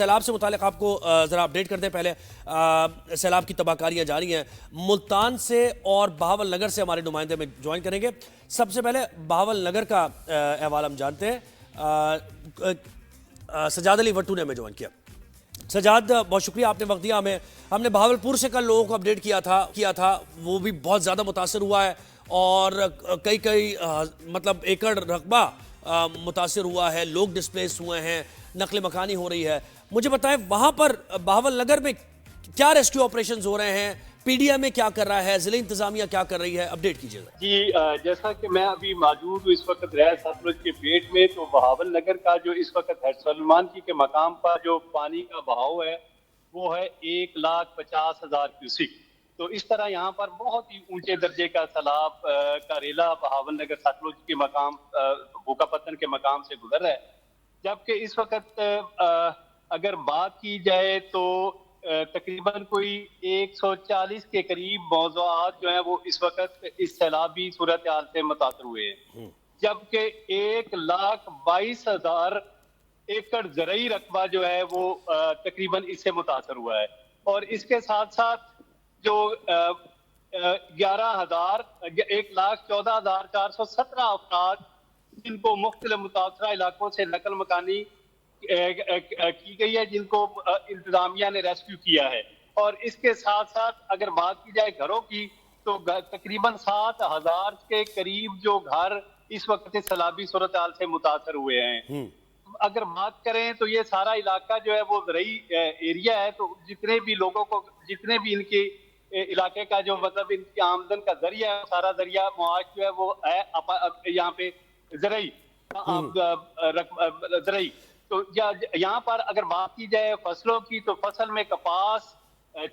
सैलाब से मुतालिक आपको ज़रा अपडेट कर दें। पहले सैलाब की तबाहकारियाँ जारी हैं मुल्तान से और बहावल नगर से हमारे नुमाइंदे में ज्वाइन करेंगे। सबसे पहले बहावल नगर का अहवाल हम जानते हैं। सजाद अली वट्टू ने हमें ज्वाइन किया। सजाद, बहुत शुक्रिया आपने वक्त दिया हमें। हमने बहावलपुर से कल लोगों को अपडेट किया था वो भी बहुत ज़्यादा मुतासर हुआ है और कई मतलब एकड़ रकबा मुतासर हुआ है, लोग डिस्प्लेस हुए हैं, नकल मकानी हो रही है। मुझे बताएं वहां पर बहावल नगर में क्या रेस्क्यू ऑपरेशंस हो रहे हैं, पीडीएम क्या कर रहा है, जिला इंतजामिया क्या कर रही है, अपडेट कीजिएगा। जी, जैसा कि मैं अभी मौजूद हूँ इस वक्त रह सतलुज के पेट में, तो बहावल नगर का जो इस वक्त है सलमान की के मकाम पर जो पानी का बहाव है वो है 1,50,000 क्यूसिक। तो इस तरह यहाँ पर बहुत ही ऊंचे दर्जे का सैलाब का रेला बहावल नगर सतलुज के मकाम भूकापत्तन के मकाम से गुजर रहा है। जबकि इस वक्त अगर बात की जाए तो तकरीबन कोई 140 के करीब मौज़ूआत जो है वो इस वक्त इस सैलाबी सूरत हाल से मुतासर हुए हैं, जबकि 1,22,000 एकड़ ज़रई रकबा जो है वो तकरीबन इससे मुतासर हुआ है। और इसके साथ साथ जो 1,14,417 अफराद जिनको मुख्तलिफ मुतासरा इलाकों से नकल मकानी की गई है, जिनको इंतजामिया ने रेस्क्यू किया है। और इसके साथ साथ अगर बात की जाए घरों की, तो तकरीबन 7,000 के करीब जो घर इस वक्त सैलाबी सूरत हाल से मुतासर हुए हैं। अगर बात करें तो ये सारा इलाका जो है वो ज़रई एरिया है, तो जितने भी लोगों को जितने भी इनके इलाके का जो मतलब इनकी आमदन का जरिया है, सारा जरिया मुआश जो है वो है यहाँ पे ज़रई ज़रई। तो यहाँ पर अगर बात की जाए फसलों की, तो फसल में कपास,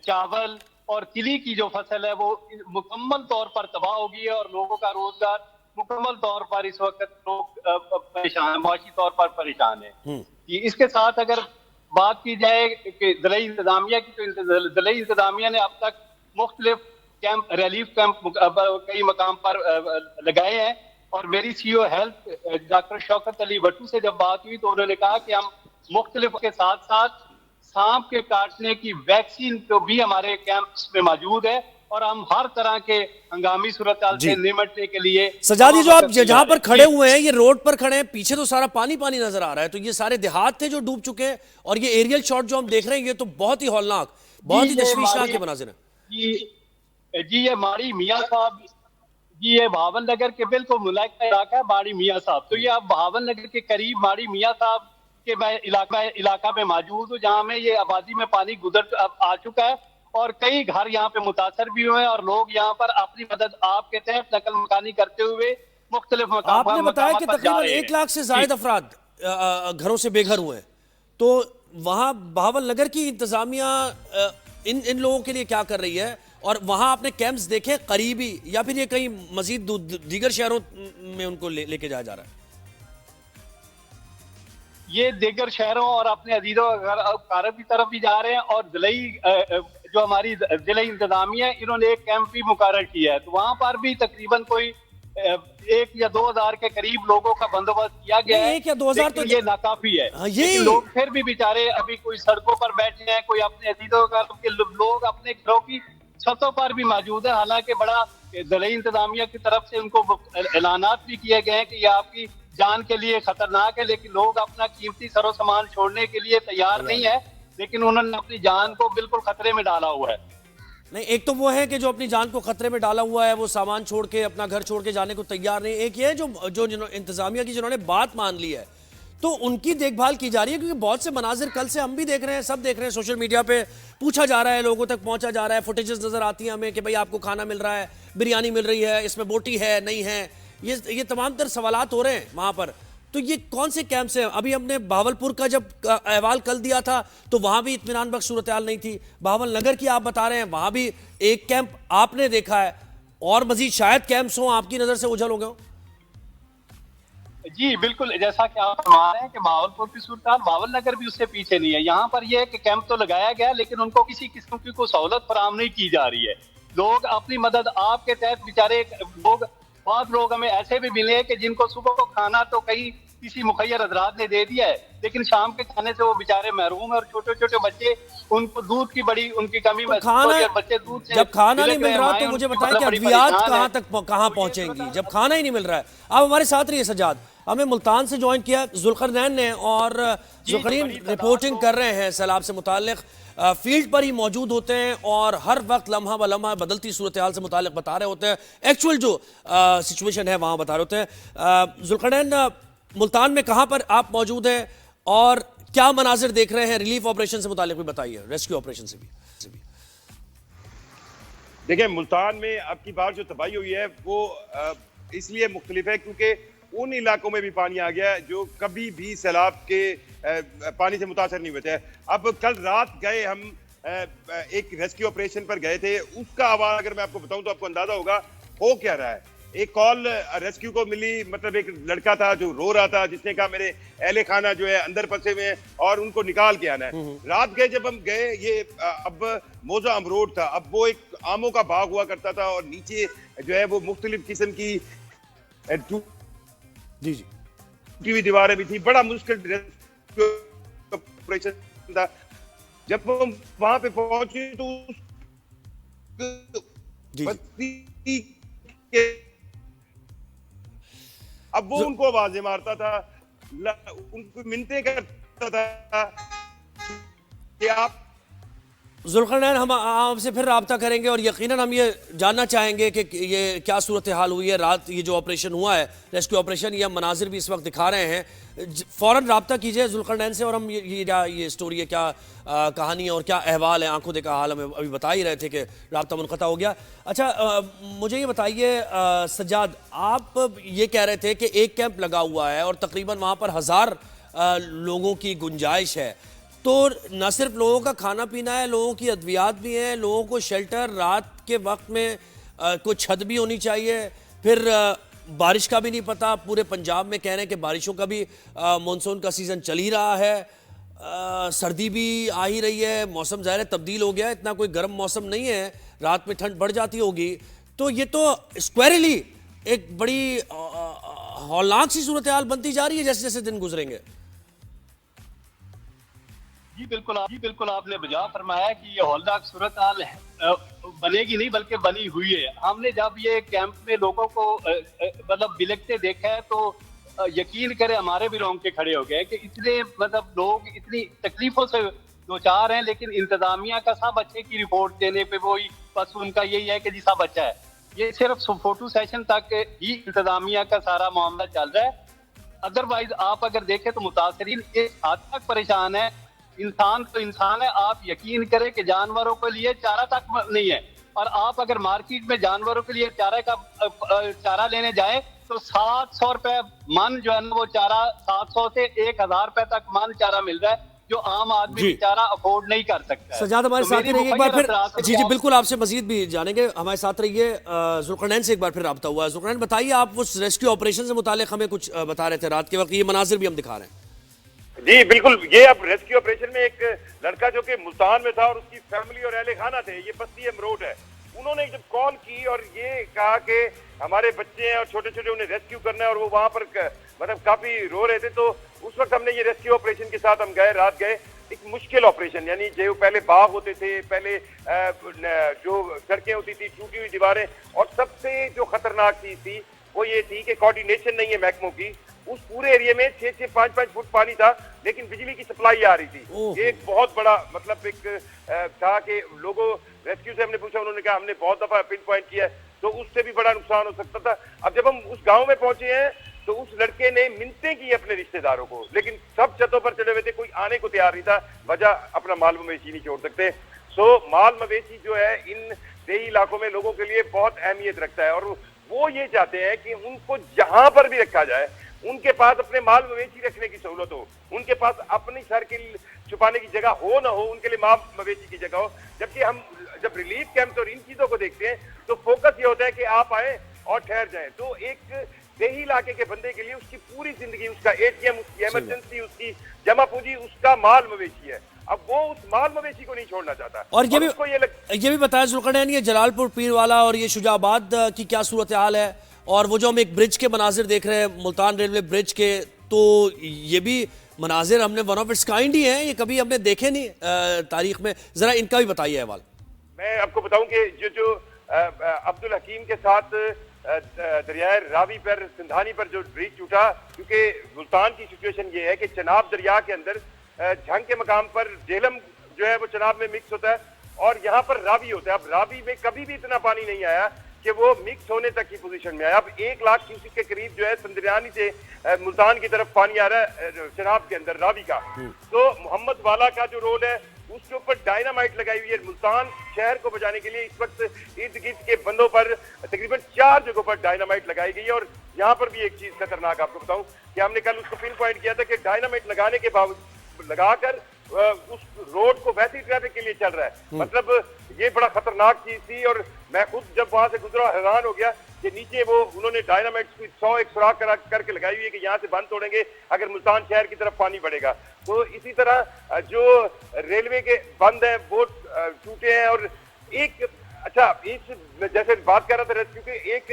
चावल और तिली की जो फसल है वो मुकम्मल तौर पर तबाह हो गई है और लोगों का रोजगार मुकम्मल तौर पर इस वक्त लोग परेशान, माशी तौर पर परेशान है। इसके साथ अगर बात की जाए कि ज़िला इंतजामिया की, तो ज़िला इंतजामिया ने अब तक मुख्तलिफ कैंप, रिलीफ कैंप कई मकाम पर लगाए हैं। और मेरी CEO health doctor Shaukat Ali Wattoo से जब बात हुई तो उन्होंने कहा कि हम मुख्तलिफ के साथ साथ सांप के काटने की वैक्सीन तो भी हमारे कैंप्स में मौजूद है और हम हर तरह के हंगामी सूरत हाल से निपटने के लिए। सजादी, जो आप जहां पर खड़े हुए हैं, ये रोड पर खड़े हैं, पीछे तो सारा पानी पानी नजर आ रहा है, तो ये सारे देहात थे जो डूब चुके हैं और ये एरियल शॉट जो हम देख रहे हैं ये तो बहुत ही हौलनाक, बहुत ही तशवीशनाक के मनाजिर है। जी, ये माड़ी मियाँ साहब, जी ये बहावल नगर के बिल्कुल मुलायका इलाका है माड़ी मियाँ साहब। तो ये अब बहावल नगर के करीब माड़ी मियाँ साहब के मैं इलाका में मौजूद हूँ, जहाँ में ये आबादी में पानी गुजर आ चुका है और कई घर यहाँ पे मुतासर भी हुए हैं और लोग यहाँ पर अपनी मदद आपके तहत नकल मकानी करते हुए मुख्तलिफ मकाम। आपने बताया कि तकरीबन 1 लाख से ज्यादा अफराद घरों से बेघर हुए हैं, तो वहां बहावल नगर की इंतजामिया इन लोगों के लिए क्या कर रही है और वहां आपने कैंप्स देखे करीबी या फिर ये कहीं मजीद दीगर शहरों में उनको लेके जाया जा रहा है? ये दीगर शहरों और अपने अजीजों कारब की तरफ भी जा रहे हैं और जो हमारी जिला इंतजामिया है इन्होंने एक कैंप भी मुकर्रर किया है, तो वहां पर भी तकरीबन कोई 1 या 2,000 के करीब लोगों का बंदोबस्त किया गया है। 1 या 2,000 तो ये नाकाफी है। ये लोग फिर भी बेचारे अभी कोई सड़कों पर बैठे हैं, कोई अपने अजीजों के लोग अपने घरों की छतों पर भी मौजूद है। हालांकि बड़ा जिला इंतजामिया की तरफ से उनको ऐलानात भी किए गए हैं कि ये आपकी जान के लिए खतरनाक है, लेकिन लोग अपना कीमती सरो सामान छोड़ने के लिए तैयार नहीं है, लेकिन उन्होंने अपनी जान को बिल्कुल खतरे में डाला हुआ है। नहीं, एक तो वो है कि जो अपनी जान को खतरे में डाला हुआ है वो सामान छोड़ के अपना घर छोड़ के जाने को तैयार नहीं। एक ये है जो इंतजामिया की जिन्होंने बात मान ली है तो उनकी देखभाल की जा रही है, क्योंकि बहुत से मनाजिर कल से हम भी देख रहे हैं, सब देख रहे हैं, सोशल मीडिया पे पूछा जा रहा है, लोगों तक पहुंचा जा रहा है, फुटेजेस नजर आती हैं हमें कि भाई आपको खाना मिल रहा है, बिरयानी मिल रही है, इसमें बोटी है नहीं है, ये तमाम तर सवालात हो रहे हैं वहां पर। तो ये कौन से कैंप्स हैं? अभी हमने बहावलपुर का जब अहवाल कल दिया था तो वहां भी इत्मीनान बख्श सूरत हाल नहीं थी। बहावल नगर की आप बता रहे हैं वहां भी एक कैंप आपने देखा है और मजीद शायद कैंप्स हो आपकी नजर से उजल हो गए। जी बिल्कुल, जैसा कि आप फरमा रहे हैं कि बहावलपुर की सूरत हाल बहावल नगर भी उससे पीछे नहीं है। यहाँ पर यह है कि कैंप तो लगाया गया लेकिन उनको किसी किस्म की कोई सहूलत फराहम नहीं की जा रही है। लोग अपनी मदद आपके तहत बेचारे लोग, बहुत लोग हमें ऐसे भी मिले कि जिनको सुबह को खाना तो कहीं किसी मुखैर हजरात ने दे दिया है, लेकिन शाम के खाने से वो बेचारे महरूम है और छोटे छोटे बच्चे, उनको दूध की बड़ी उनकी कमी तो महसूस हो रही है, बच्चे दूध से जब खाना नहीं बिलक मिल रहे हैं, रहा माएं तो मुझे उनकी बताएं कि बड़ी अद्वियात परेशान कहाँ है। तक कहाँ पहुंचेंगी जब खाना ही नहीं मिल रहा है। आप हमारे साथ रहिए सज्जाद, हमें मुल्तान से ज्वाइन किया जुल्करनैन ने, और जुल्करनैन रिपोर्टिंग कर रहे हैं सैलाब से मुताल्लिक, फील्ड पर ही मौजूद होते हैं और हर वक्त लम्हा ब लम्हा बदलती सूरत हाल से मुताल्लिक बता रहे होते हैं, एक्चुअल जो सिचुएशन है वहाँ बता रहे होते हैं। जुल्करनैन, मुल्तान में कहाँ पर आप मौजूद हैं और क्या मनाजिर देख रहे हैं? रिलीफ ऑपरेशन से मुताल्लिक भी बताइए, रेस्क्यू ऑपरेशन से भी। देखिए, मुल्तान में अब की बार जो तबाही हुई है वो इसलिए मुख्तलिफ है क्योंकि उन इलाकों में भी पानी आ गया है जो कभी भी सैलाब के पानी से मुतासर नहीं हुए थे। अब कल रात गए हम एक रेस्क्यू ऑपरेशन पर गए थे, उसका आवाज अगर मैं आपको बताऊं तो आपको अंदाजा होगा हो क्या रहा है। एक कॉल रेस्क्यू को मिली, मतलब एक लड़का था जो रो रहा था, जिसने कहा मेरे अहले खाना जो है अंदर फंसे हुए हैं और उनको निकाल के आना है। रात गए जब हम गए, ये अब मोजा अमरोड था, अब वो एक आमों का बाग हुआ करता था और नीचे जो है वो मुख्तलिफ किस्म की जी जी टूटी हुई दीवारें भी थी। बड़ा मुश्किल ऑपरेशन था। जब हम वहां पे पहुंचे तो बस्ती के अब वो उनको आवाजें मारता था, उनको मिन्नतें करता था कि आप। जुल्करनैन, हम आपसे फिर रब्ता करेंगे और यकीनन हम ये जानना चाहेंगे कि ये क्या सूरत हाल हुई है रात, ये जो ऑपरेशन हुआ है रेस्क्यू ऑपरेशन, ये मनाजिर भी इस वक्त दिखा रहे हैं। फ़ौरन रब्ता कीजिए जुल्करनैन से और हम ये स्टोरी है, क्या कहानी है और क्या अहवाल है, आंखों देखा हाल हमें अभी बता ही रहे थे कि रब्ता मुनक़ता हो गया। अच्छा, मुझे ये बताइए सज्जाद, आप ये कह रहे थे कि एक कैंप लगा हुआ है और तकरीबन वहाँ पर 1000 लोगों की गुंजाइश है, तो न सिर्फ लोगों का खाना पीना है, लोगों की अद्वियात भी हैं, लोगों को शेल्टर, रात के वक्त में कुछ छत भी होनी चाहिए, फिर बारिश का भी नहीं पता, पूरे पंजाब में कह रहे हैं कि बारिशों का भी मानसून का सीज़न चल ही रहा है, सर्दी भी आ ही रही है, मौसम ज़ाहिर है तब्दील हो गया है, इतना कोई गर्म मौसम नहीं है, रात में ठंड बढ़ जाती होगी, तो ये तो स्क्वायरली एक बड़ी हौलनाक सी सूरत हाल बनती जा रही है जैसे जैसे दिन गुजरेंगे। जी बिल्कुल आपने बजा फरमाया कि ये हौलनाक सूरत हाल बनेगी नहीं बल्कि बनी हुई है। हमने जब ये कैंप में लोगों को मतलब बिलकते देखा है तो यकीन करें हमारे भी रोंगटे खड़े हो गए कि इतने मतलब लोग इतनी तकलीफों से दो चार हैं, लेकिन इंतजामिया का सब बच्चे की रिपोर्ट देने पे वही बस उनका यही है कि जी सब अच्छा है। ये सिर्फ फोटो सेशन तक ही इंतजामिया का सारा मामला चल रहा है। अदरवाइज आप अगर देखें तो मुतासरीन इस हद तक परेशान है। इंसान तो इंसान है, आप यकीन करें कि जानवरों के लिए चारा तक नहीं है, और आप अगर मार्केट में जानवरों के लिए चारा लेने जाएं तो 700 रुपए मन जो है ना वो चारा 700 से 1000 रुपए तक मन चारा मिल रहा है, जो आम आदमी बेचारा अफोर्ड नहीं कर सकता। सज्जाद हमारे साथ ही रहिए एक बार फिर। जी बिल्कुल, आपसे मजीद भी जानेंगे, हमारे साथ रहिए। जुल्करनैन से एक बार फिर रब्ता हुआ है। जुल्करनैन, बताइए, आप उस रेस्क्यू ऑपरेशन से मुतालिक हमें कुछ बता रहे थे रात के वक्त, ये मनाजिर भी हम दिखा रहे हैं। जी बिल्कुल, ये अब रेस्क्यू ऑपरेशन में एक लड़का जो कि मुल्तान में था और उसकी फैमिली और अहले खाना थे, ये बस्ती अमरोड है, उन्होंने जब कॉल की और ये कहा कि हमारे बच्चे हैं और छोटे छोटे उन्हें रेस्क्यू करना है और वो वहां पर मतलब काफी रो रहे थे, तो उस वक्त हमने ये रेस्क्यू ऑपरेशन के साथ हम गए, रात गए। एक मुश्किल ऑपरेशन, यानी जो पहले बाग होते थे, पहले जो सड़कें होती थी, टूटी हुई दीवारें, और सबसे जो खतरनाक चीज थी वो ये थी कि कोऑर्डिनेशन नहीं है महकमों की। उस पूरे एरिया में 6-6, 5-5 फुट पानी था, लेकिन बिजली की सप्लाई आ रही थी। ये एक बहुत बड़ा मतलब एक था कि लोगों रेस्क्यू से हमने पूछा, उन्होंने कहा हमने बहुत दफा पिन पॉइंट किया है, तो उससे भी बड़ा नुकसान हो सकता था। अब जब हम उस गांव में पहुंचे हैं तो उस लड़के ने मिन्नतें की अपने रिश्तेदारों को, लेकिन सब छतों पर चले हुए थे, कोई आने को तैयार नहीं था, वजह अपना माल मवेशी नहीं छोड़ सकते। सो माल मवेशी जो है इन देही इलाकों में लोगों के लिए बहुत अहमियत रखता है, और वो ये चाहते हैं कि उनको जहां पर भी रखा जाए उनके पास अपने माल मवेशी रखने की सहूलत हो, उनके पास अपनी सर के छुपाने की जगह हो ना हो, उनके लिए माल मवेशी की जगह हो। जबकि हम जब रिलीफ कैंप और इन चीजों को देखते हैं तो फोकस ये होता है कि आप आए और ठहर जाएं। तो एक देही इलाके के बंदे के लिए उसकी पूरी जिंदगी, उसका एटीएम, उसकी इमरजेंसी, उसकी जमा पूंजी, उसका माल मवेशी है। अब वो उस माल मवेशी को नहीं छोड़ना चाहता। और ये भी बताया जुल्करनैन, ये जलालपुर पीरवाला और ये शुजाबाद की क्या सूरत हाल है, और वो जो हम एक ब्रिज के मनाजिर देख रहे हैं, मुल्तान रेलवे ब्रिज के तो ये भी मनाजिर हमने one of its kind he है, ये कभी हमने देखे नहीं तारीख में। जरा इनका भी बताइए अहवाल। मैं आपको बताऊं कि जो अब्दुल हकीम के साथ दरियाए रावी पर, सिंधानी पर जो ब्रिज टूटा, क्योंकि मुल्तान की सिचुएशन ये है कि चनाब दरिया के अंदर झंग के मकाम पर जेहलम जो है वो चनाब में मिक्स होता है और यहाँ पर रावी होता है। अब रावी में कभी भी इतना पानी नहीं आया कि वो मिक्स होने तक की पोजीशन में आया। अब 1 लाख क्यूसेक के करीब जो है संदरियानी से मुल्तान की तरफ पानी आ रहा है चनाब के अंदर रावी का। तो मोहम्मद वाला का जो रोड है उसके ऊपर डायनामाइट लगाई हुई है। मुल्तान शहर को बचाने के लिए इस वक्त इर्द गिर्द के बंदों पर तकरीबन 4 जगहों पर डायनामाइट लगाई गई है। और यहाँ पर भी एक चीज खतरनाक आपको बताऊं कि हमने कल उसको पिन पॉइंट किया था कि डायनामाइट लगाने के बावजूद लगाकर उस रोड को वैसे ही ट्रैफिक के लिए चल रहा है। मतलब ये बड़ा खतरनाक चीज थी और मैं खुद जब वहां से गुजरा हैरान हो गया कि नीचे वो उन्होंने डायनामाइट 100 एक सुराख करके लगाई हुई है कि यहाँ से बंद तोड़ेंगे अगर मुल्तान शहर की तरफ पानी बढ़ेगा। तो इसी तरह जो रेलवे के बंद हैं वो टूटे हैं। और एक अच्छा इस जैसे बात कर रहा था रेस्क्यू के, एक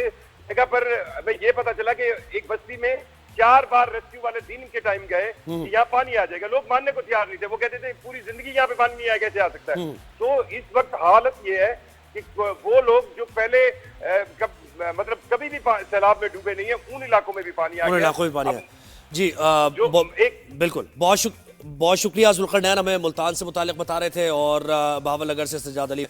जगह पर हमें ये पता चला कि एक बस्ती में 4 बार रेस्क्यू वाले दिन के टाइम गए कि यहाँ पानी आ जाएगा। लोग मानने को तैयार नहीं थे, वो कहते थे पूरी जिंदगी यहाँ पे पानी नहीं आया, कैसे आ सकता है। तो इस वक्त हालत ये है कि वो लोग जो पहले मतलब कभी भी सैलाब में डूबे नहीं है, उन इलाकों में भी पानी आ गया। उन इलाकों में पानी है जी। बिल्कुल, बहुत शुक्रिया जुल्करनैन, हमें मुल्तान से मुतालिक बता रहे थे और बहावल नगर से सज्जाद अली।